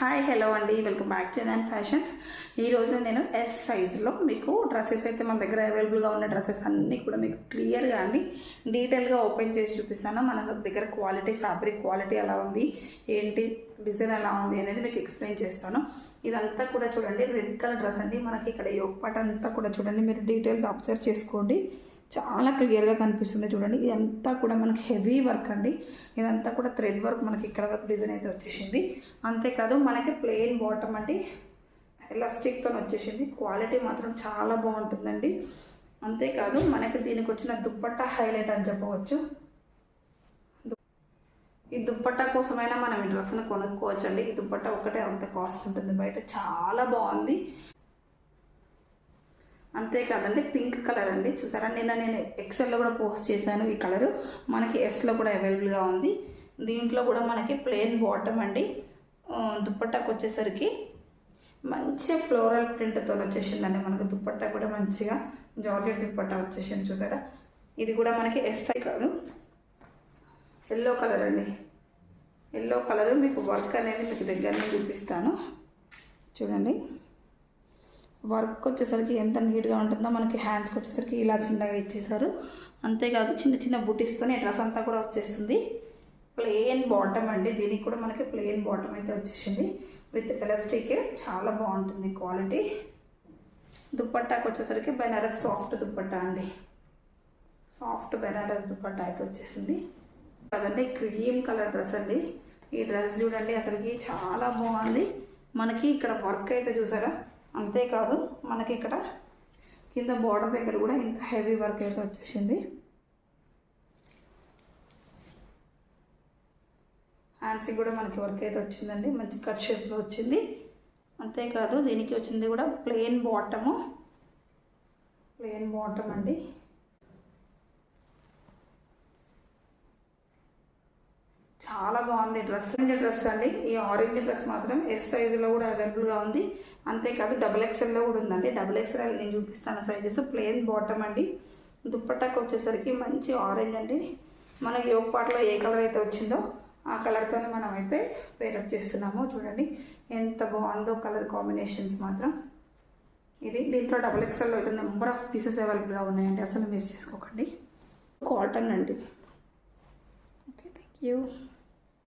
Hi hello అండి, welcome back to nine fashions. ఈరోజు నేను ఎస్ సైజులో మీకు డ్రెస్సెస్ అయితే మన దగ్గర అవైలబుల్గా ఉన్న డ్రెస్సెస్ అన్నీ కూడా మీకు క్లియర్గా అండి డీటెయిల్గా ఓపెన్ చేసి చూపిస్తాను. మన దగ్గర క్వాలిటీ, ఫ్యాబ్రిక్ క్వాలిటీ ఎలా ఉంది, ఏంటి డిజైన్ ఎలా ఉంది అనేది మీకు ఎక్స్ప్లెయిన్ చేస్తాను. ఇదంతా కూడా చూడండి, రెడ్ కలర్ డ్రెస్ అండి. మనకి ఇక్కడ యోగ్ పార్ట్ అంతా కూడా చూడండి, మీరు డీటెయిల్గా అబ్జర్వ్ చేసుకోండి. చాలా క్లియర్గా కనిపిస్తుంది చూడండి. ఇదంతా కూడా మనకి హెవీ వర్క్ అండి. ఇదంతా కూడా థ్రెడ్ వర్క్ మనకి ఇక్కడ వరకు డిజైన్ అయితే వచ్చేసింది. అంతేకాదు మనకి ప్లెయిన్ బాటమ్ అండి, ఎలాస్టిక్తో వచ్చేసింది. క్వాలిటీ మాత్రం చాలా బాగుంటుందండి. అంతేకాదు మనకి దీనికి వచ్చిన దుప్పట్టా హైలైట్ అని చెప్పవచ్చు. ఈ దుప్పట్టా కోసమైనా మనం ఈ డ్రెస్ను కొనుక్కోవచ్చు అండి. ఈ దుప్పట్టా ఒకటే అంత కాస్ట్ ఉంటుంది బయట. చాలా బాగుంది. అంతేకాదండి, పింక్ కలర్ అండి. చూసారా, నేను ఎక్సెల్లో కూడా పోస్ట్ చేశాను. ఈ కలరు మనకి ఎస్లో కూడా అవైలబుల్గా ఉంది. దీంట్లో కూడా మనకి ప్లెయిన్ బాటమ్ అండి. దుప్పట్టాకు వచ్చేసరికి మంచి ఫ్లోరల్ ప్రింట్తో వచ్చేసిందండి. మనకు దుప్పట్టా కూడా మంచిగా జార్జెట్ దుప్పట్టా వచ్చేసింది. చూసారా, ఇది కూడా మనకి ఎస్ కాదు, ఎల్లో కలర్ అండి. ఎల్లో కలర్ మీకు వర్క్ అనేది మీకు దగ్గరనే చూపిస్తాను చూడండి. వర్క్ వచ్చేసరికి ఎంత నీట్గా ఉంటుందో, మనకి హ్యాండ్స్కి వచ్చేసరికి ఇలా చిన్నగా ఇచ్చేసారు. అంతేకాదు చిన్న చిన్న బుటీస్తోనే డ్రెస్ అంతా కూడా వచ్చేస్తుంది. ప్లెయిన్ బాటమ్ అండి. దీనికి కూడా మనకి ప్లెయిన్ బాటమ్ అయితే వచ్చేసింది విత్ ఎలాస్టిక్. చాలా బాగుంటుంది క్వాలిటీ. దుప్పట్టాకు వచ్చేసరికి బెనారస్ సాఫ్ట్ దుప్పట్టా అండి. సాఫ్ట్ బెనారస్ దుప్పట్టా అయితే వచ్చేసింది కదండి. క్రీమ్ కలర్ డ్రెస్ అండి. ఈ డ్రెస్ చూడండి, అసలుకి చాలా బాగుంది. మనకి ఇక్కడ వర్క్ అయితే చూసారా. అంతేకాదు మనకి ఇక్కడ కింద బార్డర్ దగ్గర కూడా ఇంత హెవీ వర్క్ అయితే వచ్చేసింది. హ్యాండ్స్కి కూడా మనకి వర్క్ అయితే వచ్చిందండి, మంచి కట్ షేప్లో వచ్చింది. అంతేకాదు దీనికి వచ్చింది కూడా ప్లెయిన్ బాటమ్ అండి. చాలా బాగుంది డ్రెస్ అండి. ఈ ఆరెంజ్ డ్రెస్ మాత్రం ఎస్ సైజులో కూడా అవైలబుల్గా ఉంది. అంతేకాదు XXLలో కూడా ఉందండి. XXL నేను చూపిస్తాను సైజెస్. ప్లెయిన్ బాటమ్ అండి. దుప్పట్టాకు వచ్చేసరికి మంచి ఆరెంజ్ అండి. మనకి యోగ్ పార్ట్లో ఏ కలర్ అయితే వచ్చిందో ఆ కలర్తోనే మనం అయితే పేరప్ చేస్తున్నాము. చూడండి ఎంత బాగుందో కలర్ కాంబినేషన్స్ మాత్రం. ఇది దీంట్లో XXLలో అయితే నెంబర్ ఆఫ్ పీసెస్ అవైలబుల్గా ఉన్నాయండి, అసలు మిస్ చేసుకోకండి. కాటన్ అండి. Okay, thank you.